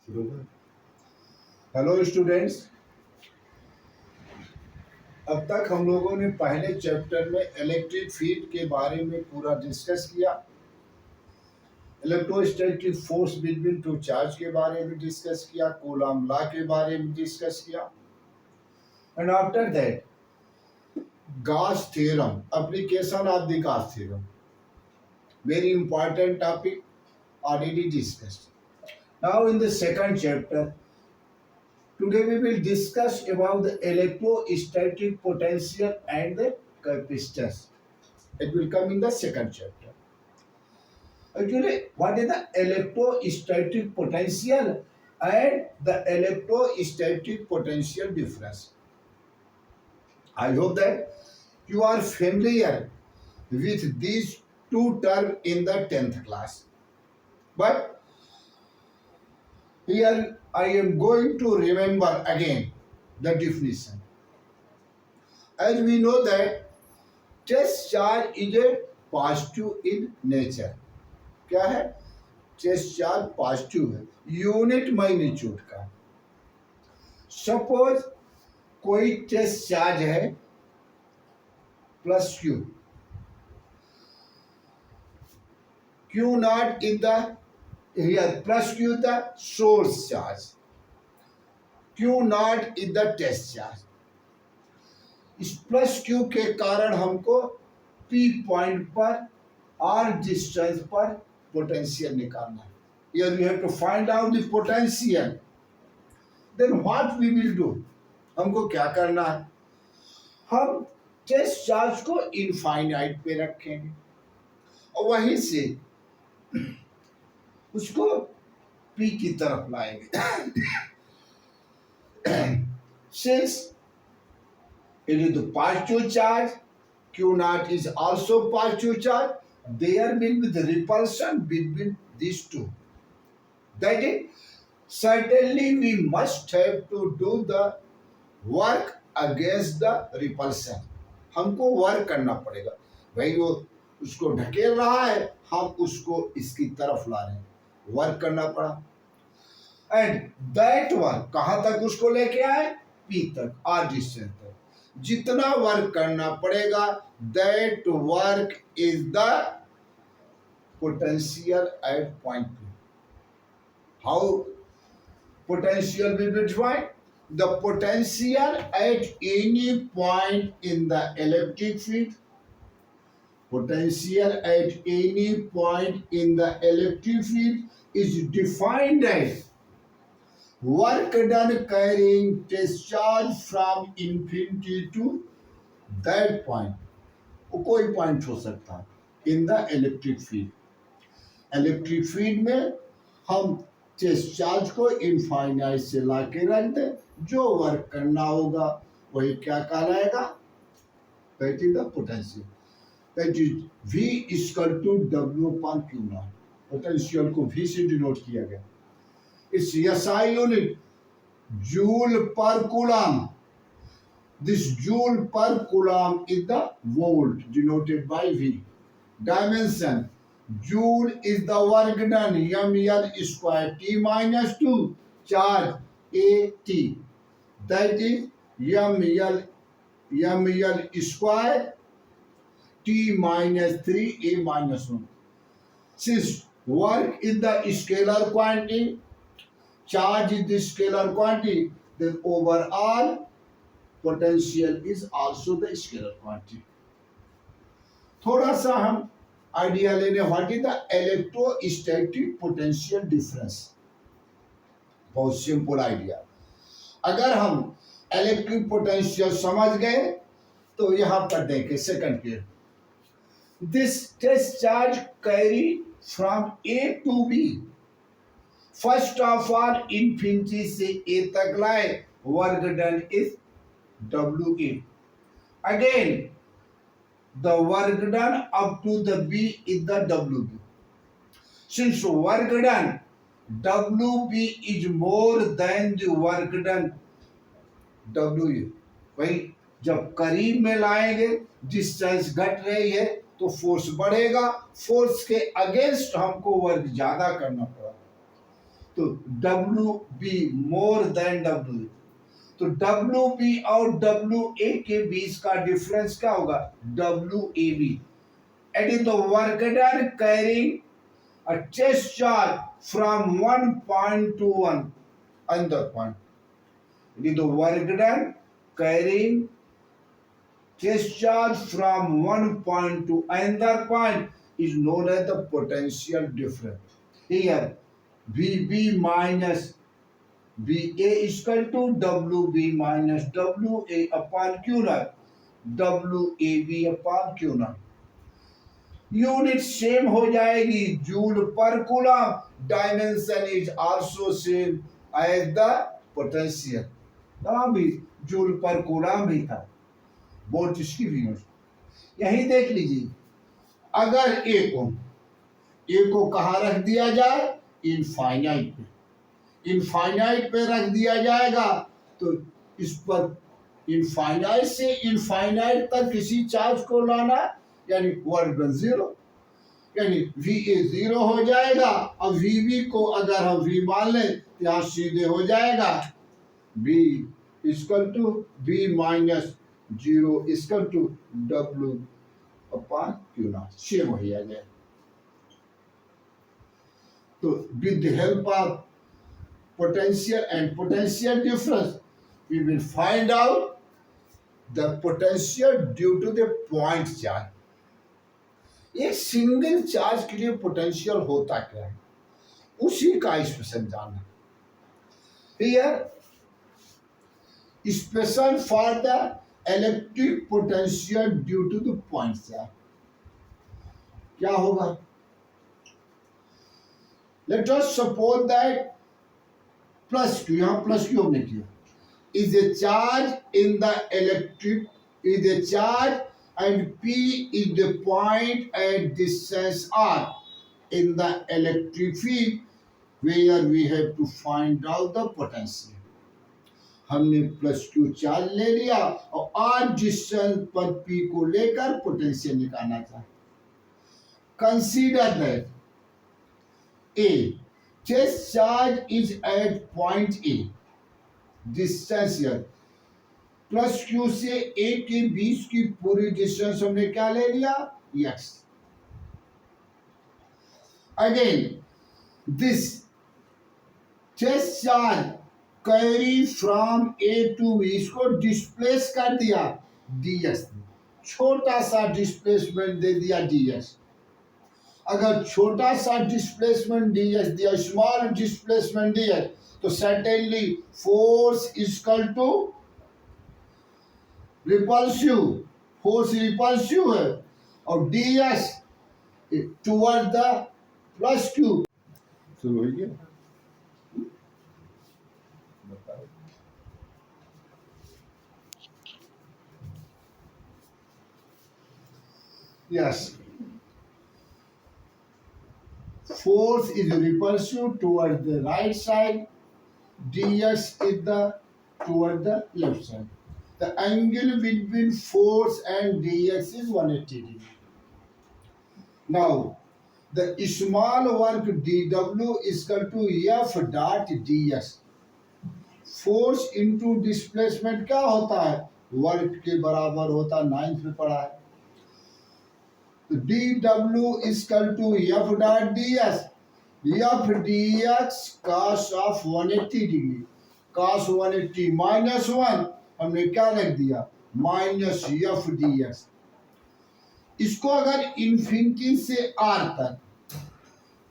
Hello students, अब तक हम लोगों ने पहले चैप्टर में इलेक्ट्रिक फील्ड के बारे में पूरा डिस्कस किया। Electrostatic force between two charge के बारे में डिस्कस किया, कूलॉम लॉ के बारे में डिस्कस किया। And after that Gauss theorem, application of the Gauss theorem, very important topic, already discussed. Now in the second chapter, today we will discuss about the electrostatic potential and the capacitance. It will come in the second chapter. Actually, what is the electrostatic potential and the electrostatic potential difference? I hope that you are familiar with these two terms in the 10th class. But here I am going to remember again the definition. As we know that test charge is a positive in nature. क्या है? Test charge positive है unit magnitude का। Suppose कोई test charge है plus Q, Q naught in the here, plus Q the source charge, Q naught in the test charge. इस plus Q के कारण हमको पी पॉइंट पर और डिस्टेंस पर पोटेंशियल निकालना है। Here we have to find out the potential. Then what we will do? हमको क्या करना है? हम टेस्ट चार्ज को इनफाइनाइट पे रखेंगे और वहीं से उसको पी की तरफ लाएंगे। Since it is the positive charge, Q naught is also positive charge, there will be the repulsion between these two. That is, certainly we must have to do the work against the repulsion. हमको work करना पड़ेगा भाई, वो उसको ढकेल रहा है, हम उसको इसकी तरफ ला रहे हैं, वर्क करना पड़ा। एंड दैट वर्क कहाँ तक उसको लेके आए? पी तक, आर डिस्टेंस तक। जितना वर्क करना पड़ेगा, that work is the potential at point P. How potential will be defined? The potential at any point in the electric field, potential at any point in the electric field is defined as work done carrying discharge from infinity to that point. वो कोई point हो सकता है इन the electric field. Electric field में हम charge को infinite से ला के रख दे, जो वर्क करना होगा वही क्या कहलाएगा? That is the potential. That is V equal to W upon Q naught. Potential को V से डिनोट किया गया। Its SI unit joule per coulomb. This joule per coulomb is the volt denoted by V। Dimension Joule is the work done, ml square T minus 2 charge AT, that is ml square T minus 3 A minus 1. Since work is the scalar quantity, charge is the scalar quantity, then overall potential is also the scalar quantity. थोड़ा सा हम idea लेने, what is the electrostatic potential difference. बहुत simple idea. अगर हम electric potential समझ गए तो यहां पर देखें सेकंड के, this test charge carry from A to B. First of all infinity से ए तक लाए, work done is W A। Again the work done up to the B is the WB. Since work done WB is more than the work done WA, भाई जब करीब में लाएंगे distance घट रही है तो फोर्स बढ़ेगा, फोर्स के अगेंस्ट हमको वर्क ज्यादा करना पड़ा। तो W B more than W A, तो डब्ल्यू बी और डब्ल्यू ए के बीच का डिफरेंस क्या होगा, W A B. And in the work done carrying a chest charge from one point to one another point. It is the work done carrying chest charge from one point to another point is known as the potential difference. Here, VB minus VA is equal to WB minus WA upon Q naught, WAB upon Q naught. Unit same हो जाएगी, joule per coulomb, dimension is also same as the potential. वहां भी joule per coulomb भी था, board इसकी भी यही देख लीजिए। अगर ए को कहाँ रख दिया जाए, इनफाइनाइट पे, इनफाइनाइट पे रख दिया जाएगा तो इस पर इनफाइनाइट से इनफाइनाइट तक किसी चार्ज को लाना, यानी वर्क डन जीरो, यानी वी ए जीरो हो जाएगा। अब वी बी को अगर हम वी मान लें तो यहाँ सीधे हो जाएगा B equal to B minus zero equal to W upon Q naught, same हो जाएगा। तो with the help of potential and potential difference we will find out the potential due to the point charge. एक single charge के लिए potential होता क्या है, उसी का स्पेशल जानना। Here special for the electric potential due to the point charge क्या होगा। Let us suppose that plus Q, यहां प्लस क्यू हमने किया, is a charge in the electric, is a charge and P is the point at distance R in the electric field where we have to find out the potential. हमने plus Q charge ले लिया और R distance पर P को लेकर potential निकालना था। Consider that A chest charge is at point A, distance here plus Q से ए के बीच की पूरी डिस्टेंस हमने क्या ले लिया, X. Again this test charge carry from A to B, इसको डिस्प्लेस कर दिया डीएस, छोटा सा डिस्प्लेसमेंट दे दिया डीएस। अगर छोटा सा डिस्प्लेसमेंट डीएस दिया, स्मॉल डिस्प्लेसमेंट डीएस, तो certainly force equal to repulsive, force repulsive है, और ds toward the plus Q. शुरू हो गया, yes, force is repulsive toward the right side, ds is the toward the left side. The angle between force and dx is 180 degree. Now, the small work dw is equal to f dot ds. Force into displacement क्या होता है, work के बराबर होता है, 9th में पढ़ा है। तो dw is equal to f dot ds. f dx cos of 180 degree, cos 180 minus 1, हमने क्या रख दिया, माइनस एफ डी एक्स। इसको अगर इन्फिनिटी से आर तक,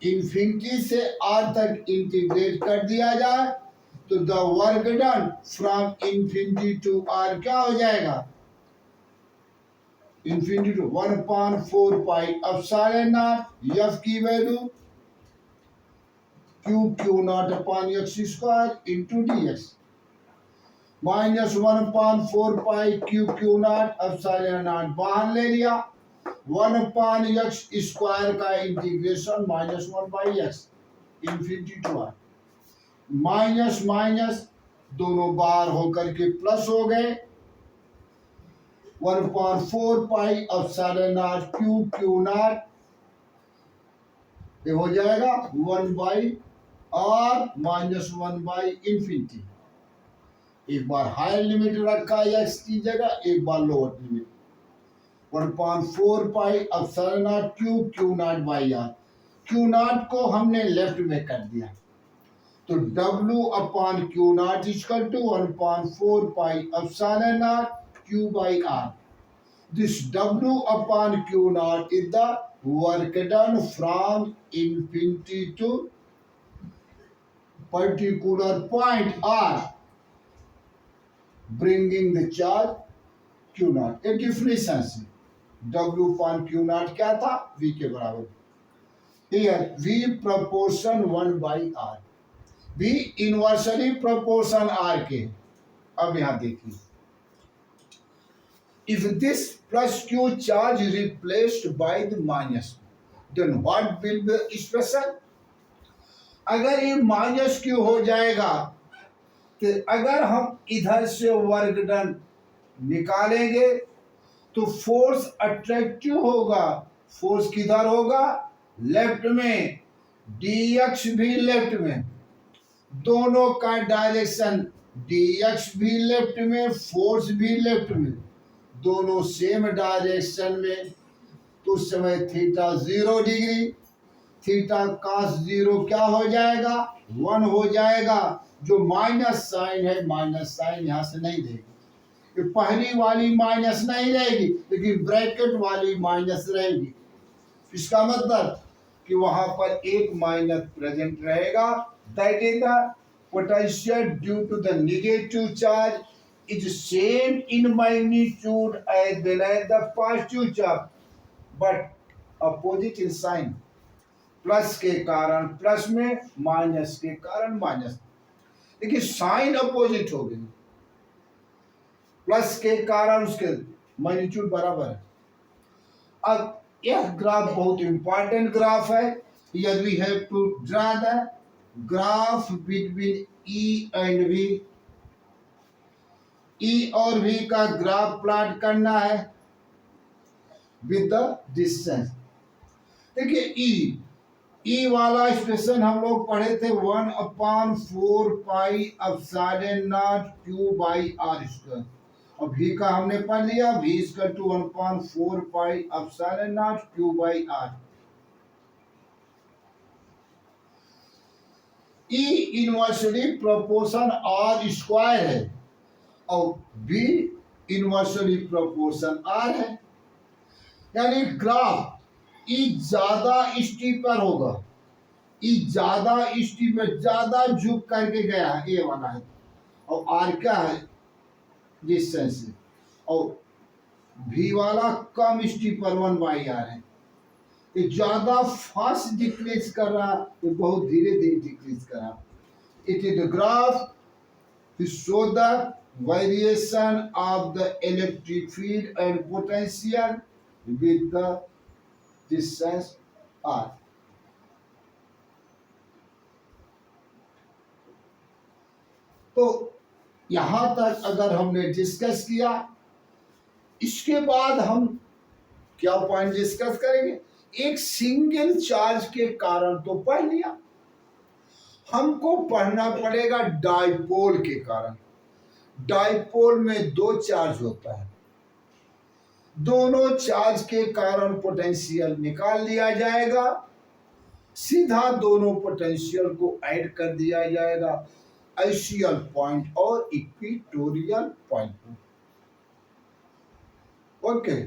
इन्फिनिटी से आर तक इंटीग्रेट कर दिया जाए तो the work done from infinity to R क्या हो जाएगा, infinity to 1/4 pi epsilon naught F की value Q naught upon X square into D X, minus 1/4 pi Q naught epsilon naught बाहर ले लिया, 1/x स्क्वायर का integration -1/x infinity to R, minus minus दोनों बार होकर के प्लस हो गए, 1/4 pi epsilon naught Q naught ये हो जाएगा 1/r R minus one by infinity. एक बार हायर लिमिट रखा एक्स की जगह, एक बार lower limit 1/4 pi epsilon naught cube Q naught by R. Q naught को हमने लेफ्ट में कर दिया, तो W upon Q naught equal to 1/4 pi epsilon naught Q by R. This W upon Q naught is the work done from infinity to particular point R, bringing the charge Q naught। एक definition से W upon Q naught क्या था? V के बराबर। Here V proportion 1 by R, V inversely proportion R के। अब यहाँ देखिए, if this plus Q charge is replaced by the minus, then what will be the expression? अगर ये माइनस क्यू हो जाएगा तो अगर हम इधर से वर्क डन निकालेंगे तो फोर्स अट्रैक्टिव होगा। फोर्स किधर होगा? लेफ्ट में। dx भी लेफ्ट में, दोनों का डायरेक्शन dx भी लेफ्ट में, फोर्स भी लेफ्ट में, दोनों सेम डायरेक्शन में। तो उस समय थीटा 0 डिग्री, थीटा cos 0 क्या हो जाएगा? 1 हो जाएगा। जो माइनस साइन है, माइनस साइन यहां से नहीं देगी। ये पहली वाली माइनस नहीं रहेगी, लेकिन ब्रैकेट वाली माइनस रहेगी। इसका मतलब कि वहां पर एक माइनस प्रेजेंट रहेगा। That is the potential due to the negative charge is same in magnitude as well as the positive charge, but opposite in sign। Plus के कारण प्लस में, माइनस के कारण माइनस। देखिए साइन अपोजिट हो गई, plus के कारण उसके मैग्नीट्यूड बराबर है। अब यह ग्राफ बहुत इंपॉर्टेंट ग्राफ है। यदि we have to draw the graph between E and V, E और V का ग्राफ प्लॉट करना है विद द डिस्टेंस। देखिए E वाला एक्सप्रेशन हम लोग पढ़े थे 1/4 pi epsilon naught Q by R square. और V का हमने पढ़ लिया, V equal to 1/4 pi epsilon naught Q by R. E inversely proportion R square है और B इनवर्सली प्रोपोर्शन R है। यानी ग्राफ E ज्यादा स्टीपर होगा, E ज्यादा स्टीपर, ज्यादा झुक करके गया है, ये वाला है। और R क्या है? डिस्टेंस है। और V वाला कम स्टीपर 1 बाई आर है। ये ज्यादा फास्ट डिक्रीज कर रहा, ये बहुत धीरे धीरे डिक्रीज कर रहा। It is the graph to show the variation of the electric field and potential with the distance r। तो यहां तक अगर हमने डिस्कस किया, इसके बाद हम क्या पॉइंट डिस्कस करेंगे? एक सिंगल चार्ज के कारण तो पढ़ लिया, हमको पढ़ना पड़ेगा डाइपोल के कारण। डाइपोल में दो चार्ज होता है, दोनों चार्ज के कारण पोटेंशियल निकाल लिया जाएगा, सीधा दोनों पोटेंशियल को ऐड कर दिया जाएगा एक्सियल पॉइंट और इक्वेटोरियल पॉइंट। ओके।